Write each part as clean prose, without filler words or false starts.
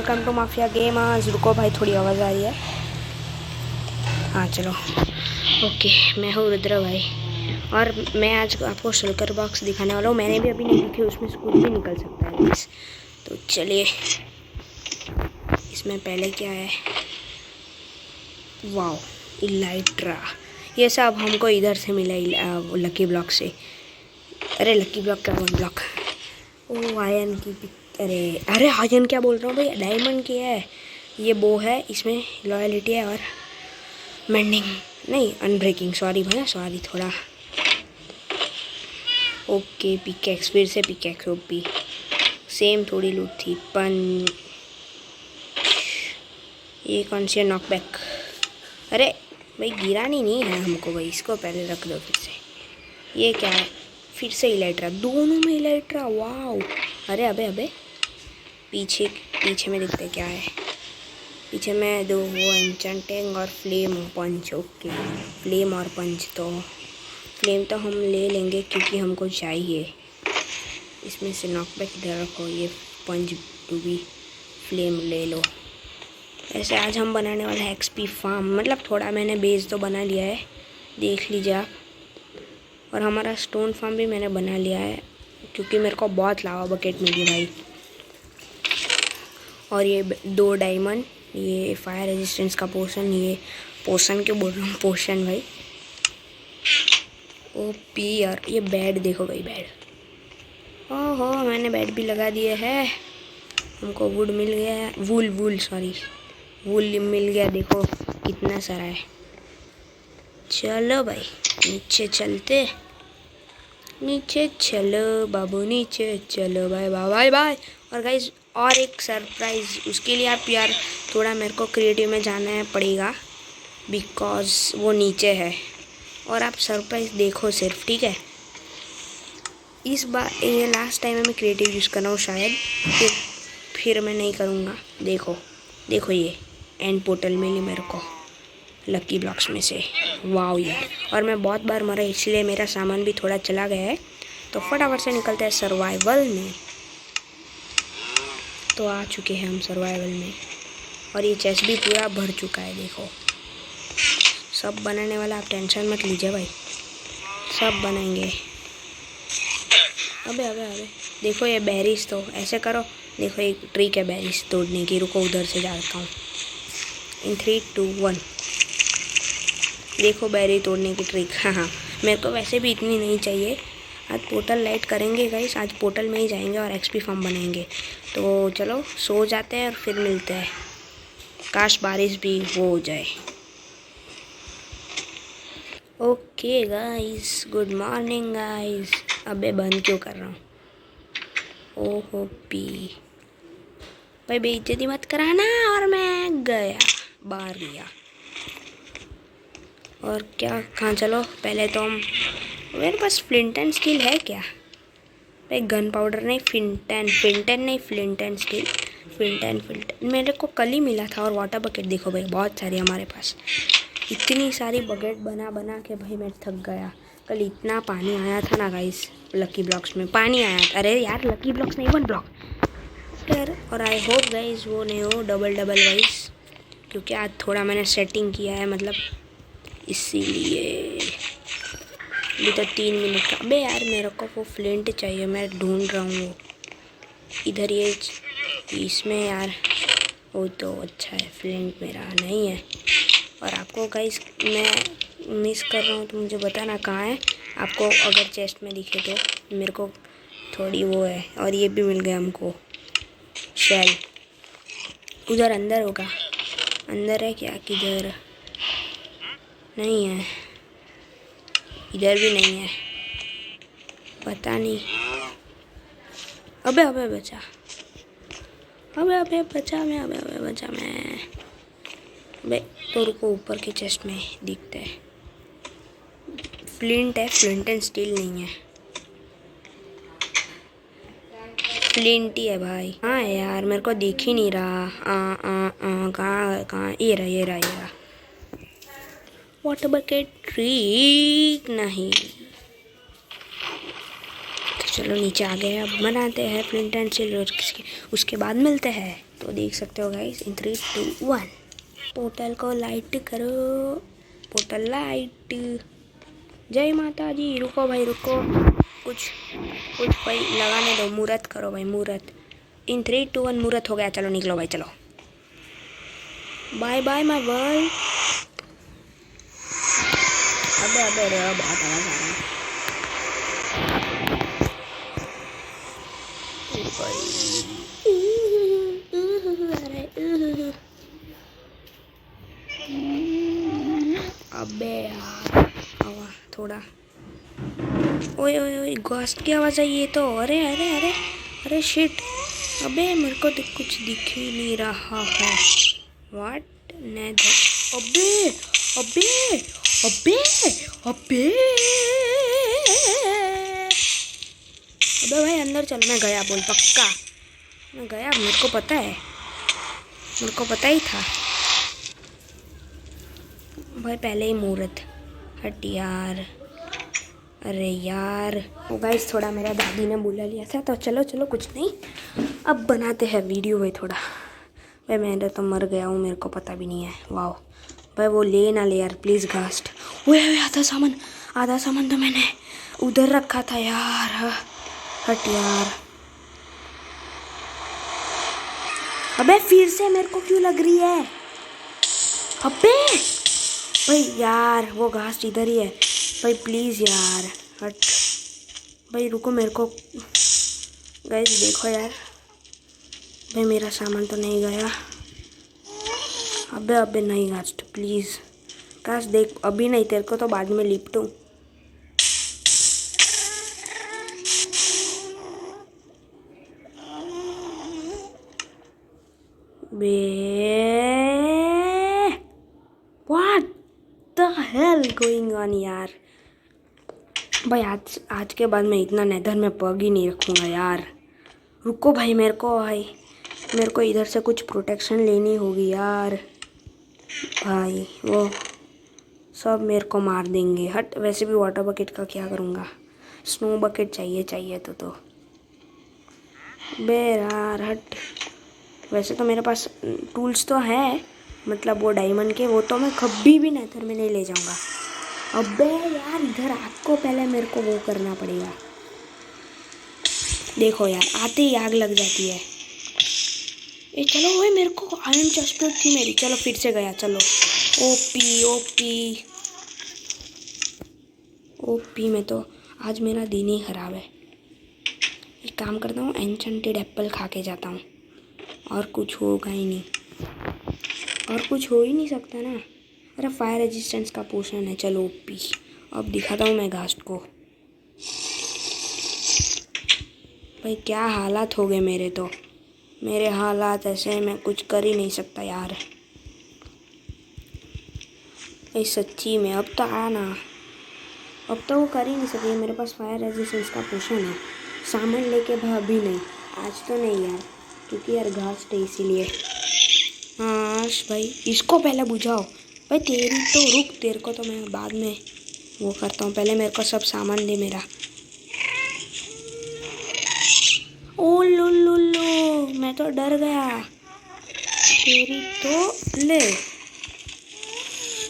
Welcome to mafia gamers. रुको भाई, थोड़ी आवाज़ आ रही है। हाँ चलो, ओके। मैं हूँ रुद्र भाई और मैं आज आपको शल्कर बॉक्स दिखाने वाला हूँ। मैंने भी अभी नहीं देखी, उसमें से कुछ भी निकल सकता है बस। तो चलिए, इसमें पहले क्या है, वाओ इलाइट्रा। ये सब हमको इधर से मिला, लकी ब्लॉक से। अरे लकी ब्लॉक का वन ब्लॉक। ओ आयन की अरे आयन क्या बोल रहा हूँ भाई, डायमंड की है। ये बो है, इसमें लॉयलिटी है और मेंडिंग नहीं, अनब्रेकिंग। सॉरी भैया, सॉरी थोड़ा। ओके पिकेक्स, फिर से पिकेक्स ओपी। सेम थोड़ी लूट थी पन। ये कौन सी नॉकबैक? अरे भाई गिरानी नहीं है हमको भाई, इसको पहले रख दो फिर से। ये क्या है? फिर से इलाइट्रा, दोनों में इलाइट्रा। वाओ, अरे अबे पीछे में दिखते क्या है? पीछे में दो वो एन्चेंटिंग और फ्लेम पंच। ओके, फ्लेम और पंच। तो फ्लेम तो हम ले लेंगे क्योंकि हमको चाहिए। इसमें से नॉकबैक इधर रखो, ये पंच टू भी फ्लेम ले लो। ऐसे आज हम बनाने वाले हैं एक्सपी फार्म, मतलब थोड़ा मैंने बेस तो बना लिया है, देख लीजिए आप। और हमारा स्टोन फार्म भी मैंने बना लिया है क्योंकि मेरे को बहुत लावा बकेट मिली भाई। और ये 2 डायमंड, ये फायर रेजिस्टेंस का पोशन। ये पोशन क्यों बोल रहा हूँ, पोशन भाई। ओपी यार, ये बेड देखो भाई, बेड। ओहो, मैंने बेड भी लगा दिए है। हमको वुड मिल गया है, वूल मिल गया। देखो कितना सारा है। चलो भाई नीचे चलते, नीचे चलो बाबू, नीचे चलो भाई, बाय बाय। और गाइज और एक सरप्राइज़, उसके लिए आप यार थोड़ा मेरे को क्रिएटिव में जाना पड़ेगा बिकॉज वो नीचे है। और आप सरप्राइज़ देखो सिर्फ, ठीक है? इस बार ये लास्ट टाइम मैं क्रिएटिव यूज़ कर रहा हूँ शायद, फिर मैं नहीं करूँगा। देखो ये एंड पोर्टल मिली मेरे को लकी ब्लॉक्स में से। वाओ यार, और मैं बहुत बार मरा इसलिए मेरा सामान भी थोड़ा चला गया है। तो फटाफट से निकलते हैं सर्वाइवल में। तो आ चुके हैं हम सर्वाइवल में और ये चेस्ट भी पूरा भर चुका है। देखो सब बनाने वाला, आप टेंशन मत लीजिए भाई, सब बनाएंगे। अबे देखो ये बेरीज, तो ऐसे करो। देखो एक ट्रिक है बेरीज तोड़ने की, रुको उधर से जाता हूँ। इन 3, 2, 1 देखो बेरी तोड़ने की ट्रिक। हाँ, मेरे को वैसे भी इतनी नहीं चाहिए। आज पोर्टल लाइट करेंगे गाइस, आज पोर्टल में ही जाएंगे और एक्सपी फार्म बनाएंगे। तो चलो सो जाते हैं और फिर मिलते हैं। काश बारिश भी हो जाए। Okay guys, good morning guys. अबे बंद क्यों कर रहा हूँ? ओहो पी भाई, बेइज्जती मत कराना। और मैं गया, बाहर गया। और क्या, कहाँ चलो पहले तो हम, मेरे पास फ्लिंट एंड स्टील है क्या भाई? गन पाउडर नहीं, फ्लिंट एंड स्टील। फ्लिंट मेरे को कल ही मिला था। और वाटर बकेट देखो भाई, बहुत सारी हमारे पास। इतनी सारी बकेट बना के भाई मैं थक गया। कल इतना पानी आया था ना गाइस, लकी ब्लॉक्स में पानी आया था। अरे यार लकी ब्लॉक्स नहीं, 1 ब्लॉक यार। और आई होप गाइस वो नहीं हो डबल वाइस, क्योंकि आज थोड़ा मैंने सेटिंग किया है, मतलब इसीलिए। अभी तो 3 मिनट का। अबे यार मेरे को वो फ्लिंट चाहिए, मैं ढूंढ रहा हूँ वो इधर। ये इसमें यार, वो तो अच्छा है, फ्लिंट मेरा नहीं है। और आपको गाइस मैं मिस कर रहा हूँ तो मुझे बताना कहाँ है। आपको अगर चेस्ट में दिखे तो मेरे को थोड़ी वो है। और ये भी मिल गया हमको शेल। उधर अंदर होगा, अंदर है क्या? किधर? नहीं है, इधर भी नहीं है, पता नहीं। अबे बचा, बचा मैं। अबे तो रुको, ऊपर के चेस्ट में दिखता है फ्लिंट है, फ्लिंट एंड स्टील नहीं है, फ्लिंट ही है भाई। हाँ यार मेरे को दिख ही नहीं रहा। कहाँ? ये रहा वाटर बकेट ट्रिक नहीं। तो चलो नीचे आ गए, अब बनाते हैं फ्लिंट एंड स्टील और उसके बाद मिलते हैं। तो देख सकते हो गाइस, इन 3 2 1 पोर्टल को लाइट करो, पोर्टल लाइट। जय माता जी। रुको भाई रुको, कुछ कुछ भाई लगाने दो, मुहूर्त करो भाई, मुहूर्त। इन 3 2 1 मुहूर्त हो गया। चलो निकलो भाई, चलो। Bye bye my world. अबे अबे रे, बहुत आवाज आ रहा है। अबे यार, हवा थोड़ा। ओए ओए ओए, घोस्ट की आवाज आई ये तो। अरे अरे अरे अरे शिट। अबे मेरे को तो कुछ दिख ही नहीं रहा है। व्हाट नेदर। अबे अबे अबे अबे अबे भाई अंदर चल। मैं गया, बोल पक्का मैं गया, मेरे को पता है, मेरे को पता ही था भाई, पहले ही मुहूर्त। हट यार, अरे यार। वो गाइस थोड़ा मेरा दादी ने बुला लिया था, तो चलो चलो कुछ नहीं, अब बनाते हैं वीडियो भाई थोड़ा। भाई मैं तो मर गया हूँ, मेरे को पता भी नहीं है। वाह भाई, वो ले ना ले यार प्लीज़ घास्ट। वो आधा सामान तो मैंने उधर रखा था यार। हट यार। अबे फिर से मेरे को क्यों लग रही है? अबे भाई यार, वो घास इधर ही है भाई, प्लीज़ यार हट। भाई रुको, मेरे को गाइस देखो यार, भाई मेरा सामान तो नहीं गया। अबे अबे नहीं घास, प्लीज़ घास देख, अभी नहीं, तेरे को तो बाद में लिपटूँ। बे what the hell going on यार। भाई आज के बाद मैं इतना नेदर में पग ही नहीं रखूँगा यार। रुको भाई, मेरे को इधर से कुछ प्रोटेक्शन लेनी होगी यार। भाई वो सब मेरे को मार देंगे। हट, वैसे भी वाटर बकेट का क्या करूँगा, स्नो बकेट चाहिए तो बे यार हट। वैसे तो मेरे पास टूल्स तो है, मतलब वो डायमंड के, वो तो मैं कभी भी नेदर में नहीं ले जाऊँगा। अबे यार, इधर आग को पहले मेरे को वो करना पड़ेगा। देखो यार, आते ही आग लग जाती है। ए चलो भाई, मेरे को आयरन चेस्ट थी मेरी। चलो फिर से गया, चलो। ओपी ओपी ओपी में तो आज मेरा दिन ही खराब है। एक काम करता हूँ, एन्चेंटेड एप्पल खा के जाता हूँ, और कुछ होगा ही नहीं, और कुछ हो ही नहीं सकता ना। अरे फायर रेजिस्टेंस का पोशन है। चलो ओपी, अब दिखाता हूँ मैं घास्ट को। भाई क्या हालात हो गए मेरे तो, मेरे हालात ऐसे, मैं कुछ कर ही नहीं सकता यार। भाई सच्ची में अब तो आया ना, अब तो वो कर ही नहीं सके। मेरे पास फायर रेजिस्टेंस का पोशन है, सामान लेके अभी नहीं, आज तो नहीं यार, क्योंकि यार घास्ट है इसीलिए। हाँ भाई, इसको पहले बुझाओ भाई। तेरी तो रुक, तेरे को तो मैं बाद में वो करता हूँ, पहले मेरे को सब सामान दे मेरा। ओ लो लो लो, मैं तो डर गया। तेरी तो ले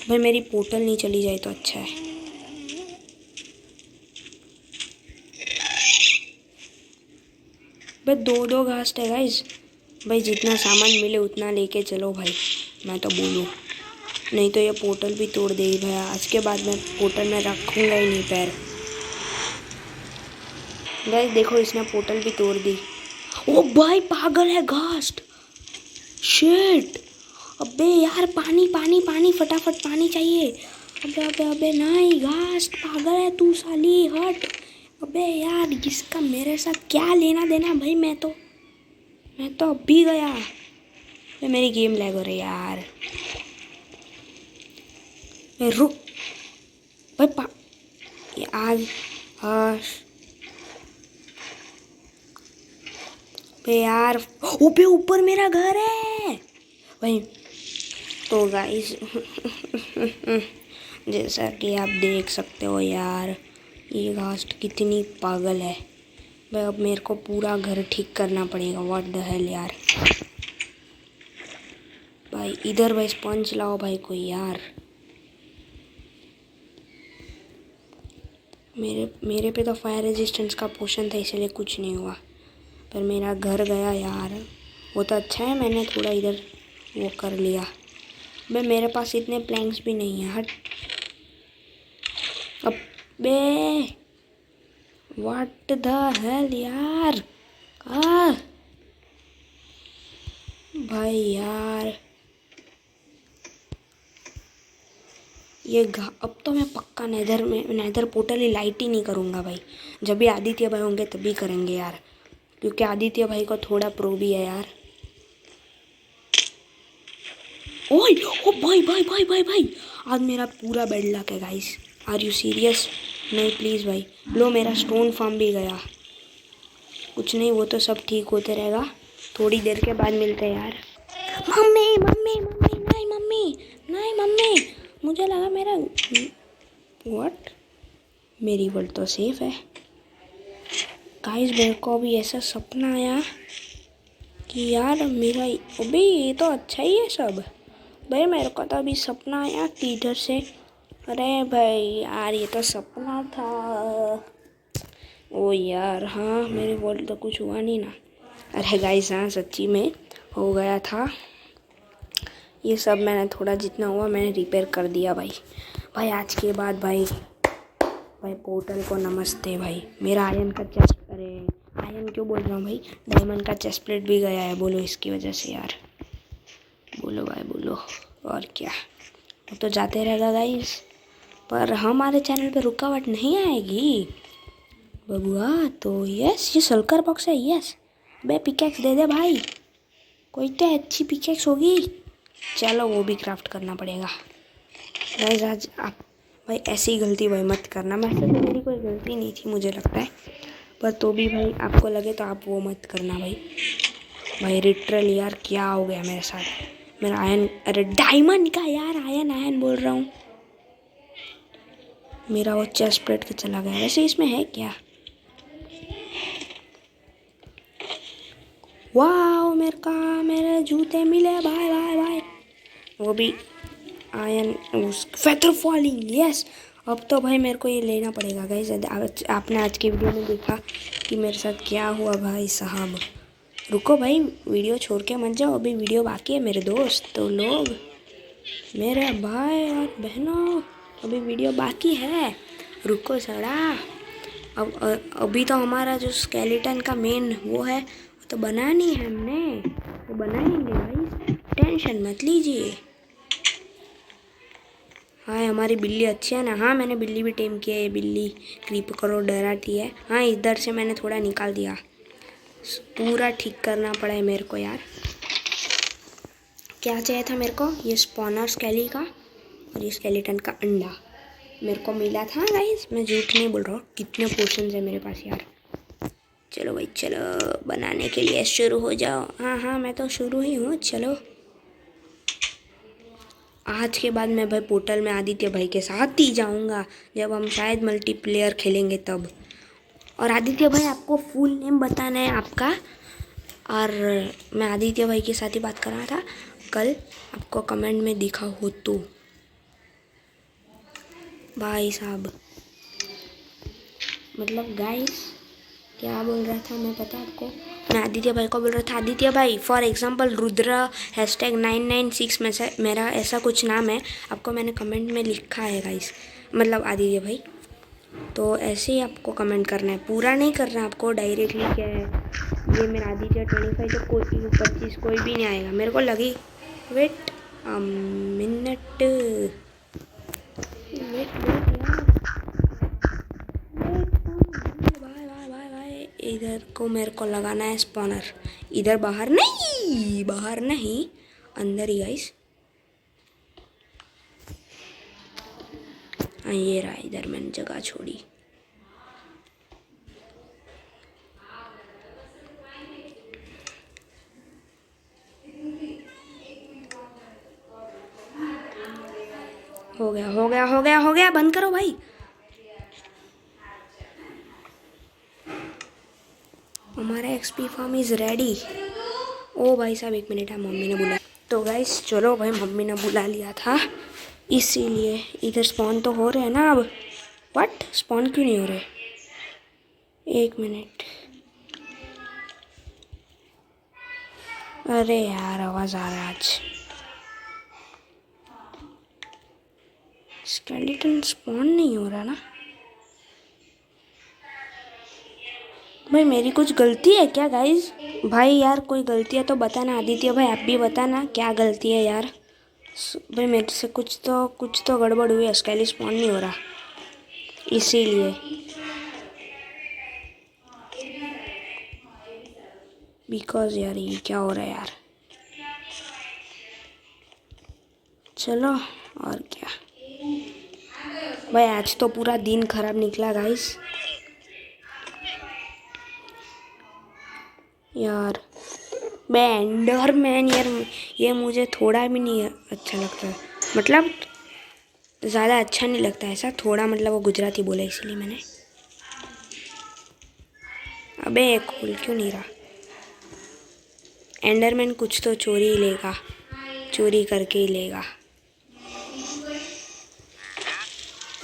भाई, मेरी पोर्टल नहीं चली जाए तो अच्छा है। भाई दो घास्ट है गाइस। भाई जितना सामान मिले उतना लेके चलो भाई, मैं तो बोलूँ, नहीं तो ये पोर्टल भी तोड़ देगी भाई। आज के बाद मैं पोर्टल में रखूँगा ही नहीं पैर। गाइस देखो, इसने पोर्टल भी तोड़ दी। ओ भाई पागल है घास्ट, शिट। अबे यार, पानी पानी पानी, फटाफट पानी चाहिए। अबे अबे अबे नहीं, घास्ट पागल है तू साली, हट। अबे यार, इसका मेरे साथ क्या लेना देना भाई। मैं तो अभी गया भाई, मेरी गेम लैग हो रही यार। रुक भाई, आज बे यार, ऊपर ऊपर मेरा घर है भाई। तो गाइस जैसा कि आप देख सकते हो यार, ये घास्ट कितनी पागल है भाई। अब मेरे को पूरा घर ठीक करना पड़ेगा। व्हाट द हेल यार। इधर भाई स्पंज लाओ भाई कोई यार। मेरे पे तो फायर रेजिस्टेंस का पोशन था इसलिए कुछ नहीं हुआ, पर मेरा घर गया यार। वो तो अच्छा है मैंने थोड़ा इधर वो कर लिया। बे मेरे पास इतने प्लैंक्स भी नहीं है। हट अब बे, व्हाट द हेल यार। आ भाई यार अब तो मैं पक्का नेदर पोर्टल ही लाइट ही नहीं करूँगा भाई। जब भी आदित्य भाई होंगे तभी करेंगे यार, क्योंकि आदित्य भाई को थोड़ा प्रो भी है यार। ओए ओ भाई भाई भाई भाई भाई, आज मेरा पूरा बेड लक है गाइस। Are you serious? नहीं प्लीज़ भाई। लो मेरा स्टोन फार्म भी गया। कुछ नहीं, वो तो सब ठीक होते रहेगा, थोड़ी देर के बाद मिलते हैं यार। मम्मी मम्मी मम्मी नहीं मम्मी, नहीं मम्मी, मुझे लगा मेरा व्हाट, मेरी वर्ल्ड तो सेफ है गाइस। मेरे को अभी ऐसा सपना आया कि यार मेरा, अबे ये तो अच्छा ही है सब भाई। मेरे को तो अभी सपना आया कि इधर से, अरे भाई यार ये तो सपना था। ओ यार हाँ, मेरे वर्ल्ड तो कुछ हुआ नहीं ना। अरे गाइस हाँ सच्ची में हो गया था ये सब। मैंने थोड़ा जितना हुआ मैंने रिपेयर कर दिया भाई। भाई आज के बाद भाई पोर्टल को नमस्ते भाई। मेरा आयरन का चेस्ट, अरे आयरन क्यों बोल रहा हूँ भाई, डायमंड का चेस्ट प्लेट भी गया है, बोलो इसकी वजह से यार। बोलो भाई बोलो, और क्या। वो तो जाते रहेगा गाइस, पर हमारे चैनल पे रुकावट नहीं आएगी बबुआ। तो यस, ये सल्कर बॉक्स है, यस। बे पिकेक्स दे दे भाई, कोई तो अच्छी पिकेक्स होगी। चलो वो भी क्राफ्ट करना पड़ेगा गाइस आज। आप भाई ऐसी गलती भाई मत करना, वैसे तो मेरी कोई गलती नहीं थी मुझे लगता है, पर तो भी भाई आपको लगे तो आप वो मत करना भाई। भाई लिटरली यार क्या हो गया मेरे साथ। मेरा आयन, अरे डायमंड का यार, आयन बोल रहा हूँ। मेरा वो चेस्ट प्लेट के चला गया। वैसे इसमें है क्या? वाह मेरे जूते मिले भाई भाई भाई। वो भी आयन, उस फेदर फॉलिंग, यस। अब तो भाई मेरे को ये लेना पड़ेगा गाइस। आपने आज की वीडियो में देखा कि मेरे साथ क्या हुआ भाई साहब। रुको भाई, वीडियो छोड़ के मत जाओ, अभी वीडियो बाकी है मेरे दोस्त तो लोग, मेरे भाई और बहनों, अभी वीडियो बाकी है। रुको सड़ा, अभी तो हमारा जो स्केलेटन का मेन वो है वो तो बनानी है हमने, वो बनाएंगे भाई, टेंशन मत लीजिए। हाँ हमारी बिल्ली अच्छी है ना। हाँ मैंने बिल्ली भी टेम किया है, बिल्ली क्रीप करो डराती है। हाँ इधर से मैंने थोड़ा निकाल दिया, पूरा ठीक करना पड़ा है मेरे को यार। क्या चाहिए था मेरे को? ये स्पॉनर स्केली का और ये स्केलेटन का अंडा मेरे को मिला था गाइस, मैं झूठ नहीं बोल रहा हूँ। कितने पोर्शंस है मेरे पास यार। चलो भाई चलो, बनाने के लिए शुरू हो जाओ। हाँ हाँ मैं तो शुरू ही हूँ। चलो आज के बाद मैं भाई पोर्टल में आदित्य भाई के साथ ही जाऊँगा, जब हम शायद मल्टीप्लेयर खेलेंगे तब। और आदित्य भाई आपको फुल नेम बताना है आपका, और मैं आदित्य भाई के साथ ही बात कर रहा था कल, आपको कमेंट में दिखा हो तो भाई साहब। मतलब गाइस क्या बोल रहा था मैं, पता आपको? मैं आदित्य भाई को बोल रहा था, आदित्य भाई फॉर एग्जांपल रुद्र #996 में से मेरा ऐसा कुछ नाम है, आपको मैंने कमेंट में लिखा है गाइस, मतलब आदित्य भाई। तो ऐसे ही आपको कमेंट करना है, पूरा नहीं करना आपको डायरेक्टली क्या है ये मेरा आदित्य 25 तो कोई 25 कोई भी नहीं आएगा मेरे को लगी। वेट मिनट, वेट भाई, इधर को मेरे को लगाना है स्पॉनर, इधर बाहर नहीं, बाहर नहीं अंदर ही गाइस। हाँ ये रहा, इधर मैंने जगह छोड़ी। हो गया हो गया हो गया हो गया, बंद करो भाई। हमारा एक्सपी फार्म इज रेडी। ओ भाई साहब एक मिनट है, मम्मी ने बोला। तो गाइस चलो भाई, मम्मी ने बुला लिया था इसीलिए। इधर स्पॉन तो हो रहे हैं ना अब। व्हाट, स्पॉन क्यों नहीं हो रहे? एक मिनट। अरे यार आवाज़ आ रहा है आज। स्केलेटन स्पॉन नहीं हो रहा ना भाई। मेरी कुछ गलती है क्या गाइज? भाई यार कोई गलती है तो बताना। आदित्य भाई आप भी बताना क्या गलती है यार। भाई मेरे से कुछ तो गड़बड़ हुई है। स्केली स्पॉन नहीं हो रहा इसीलिए। बिकॉज यार ये क्या हो रहा है यार। चलो और क्या भाई, आज तो पूरा दिन खराब निकला गाइस। यार एंडरमैन यार, ये मुझे थोड़ा भी नहीं अच्छा लगता। मतलब ज़्यादा अच्छा नहीं लगता ऐसा थोड़ा, मतलब वो गुजराती बोला इसलिए मैंने। अबे खोल क्यों नहीं रहा? एंडरमैन कुछ तो चोरी ही लेगा, चोरी करके ही लेगा।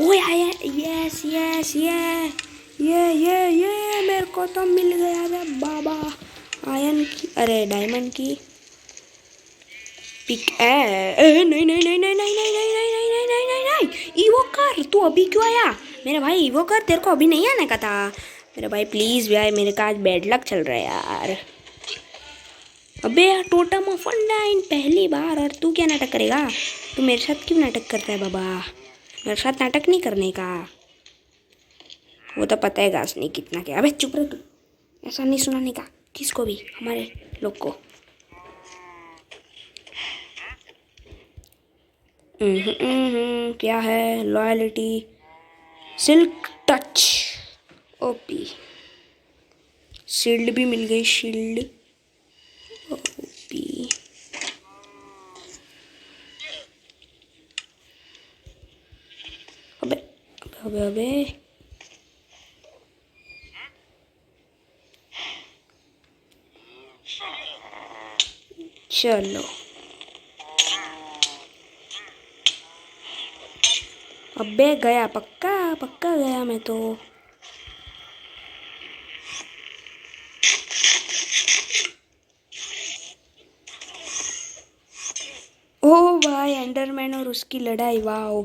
ओए आया, यस यस ये मेरे को तो मिल गया रे बाबा। आयन की, अरे डायमंड की पिक। नहीं नहीं नहीं नहीं नहीं नहीं नहीं नहीं नहीं नहीं नहीं नहीं नहीं, इवोकर तू अभी क्यों आया? मेरे भाई इवोकर, तेरे को अभी नहीं आने का था मेरे भाई। प्लीज़ भाई, मेरे का आज बैड लक चल रहा है यार। अबे यार टोटम ऑफ ऑनलाइन पहली बार, और तू क्या नाटक करेगा? तू मेरे साथ क्यों नाटक करता है बाबा? मेरे साथ नाटक नहीं करने का, वो तो पता है घास नहीं कितना क्या। अबे चुप रह तू, ऐसा नहीं सुनाने का किसको भी, हमारे लोग को। क्या है? Loyalty, silk touch, OP. Shield भी मिल गई, शील्ड ओपी। अबे अबे अबे अबे चलो अबे गया, पक्का पक्का गया मैं तो। ओ भाई एंडरमैन और उसकी लड़ाई, वाओ।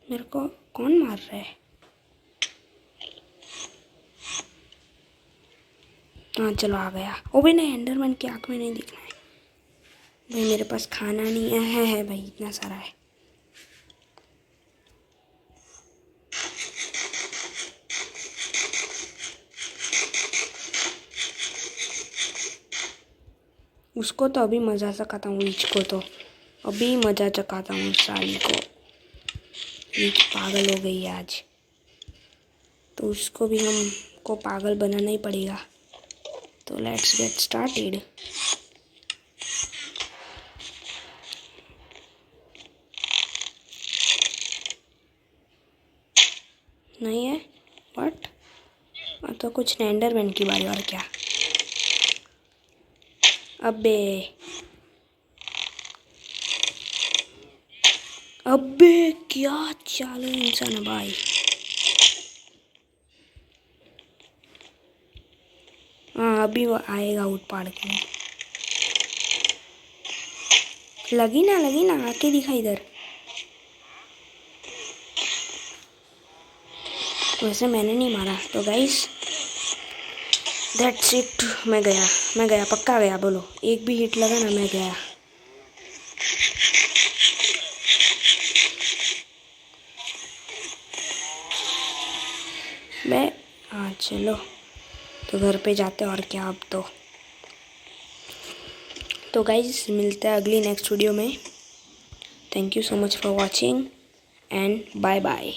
मेरे को कौन मार रहा है? हाँ चलो आ गया। ओ भाई नहीं, एंडरमैन की आँख में नहीं दिखना है भाई। मेरे पास खाना नहीं है भाई, इतना सारा है। उसको तो अभी मज़ा चखाता हूँ, ईच को तो अभी मज़ा चखाता हूँ साली को। ईच पागल हो गई आज, तो उसको भी हमको पागल बनाना ही पड़ेगा। तो लेट्स गेट स्टार्टेड। नहीं है व्हाट? तो कुछ एंडरमैन की बारी, और क्या। अबे अबे क्या चालू इंसान है भाई। हाँ अभी वो आएगा उठ पाड़ के। लगी ना आके दिखा इधर। वैसे मैंने नहीं मारा तो गाइस दैट्स इट। मैं गया पक्का गया। बोलो एक भी हिट लगा ना, मैं गया। मैं हाँ चलो तो घर पे जाते हैं, और क्या अब तो गाइस मिलते हैं अगली नेक्स्ट वीडियो में। Thank you so much for watching and bye bye.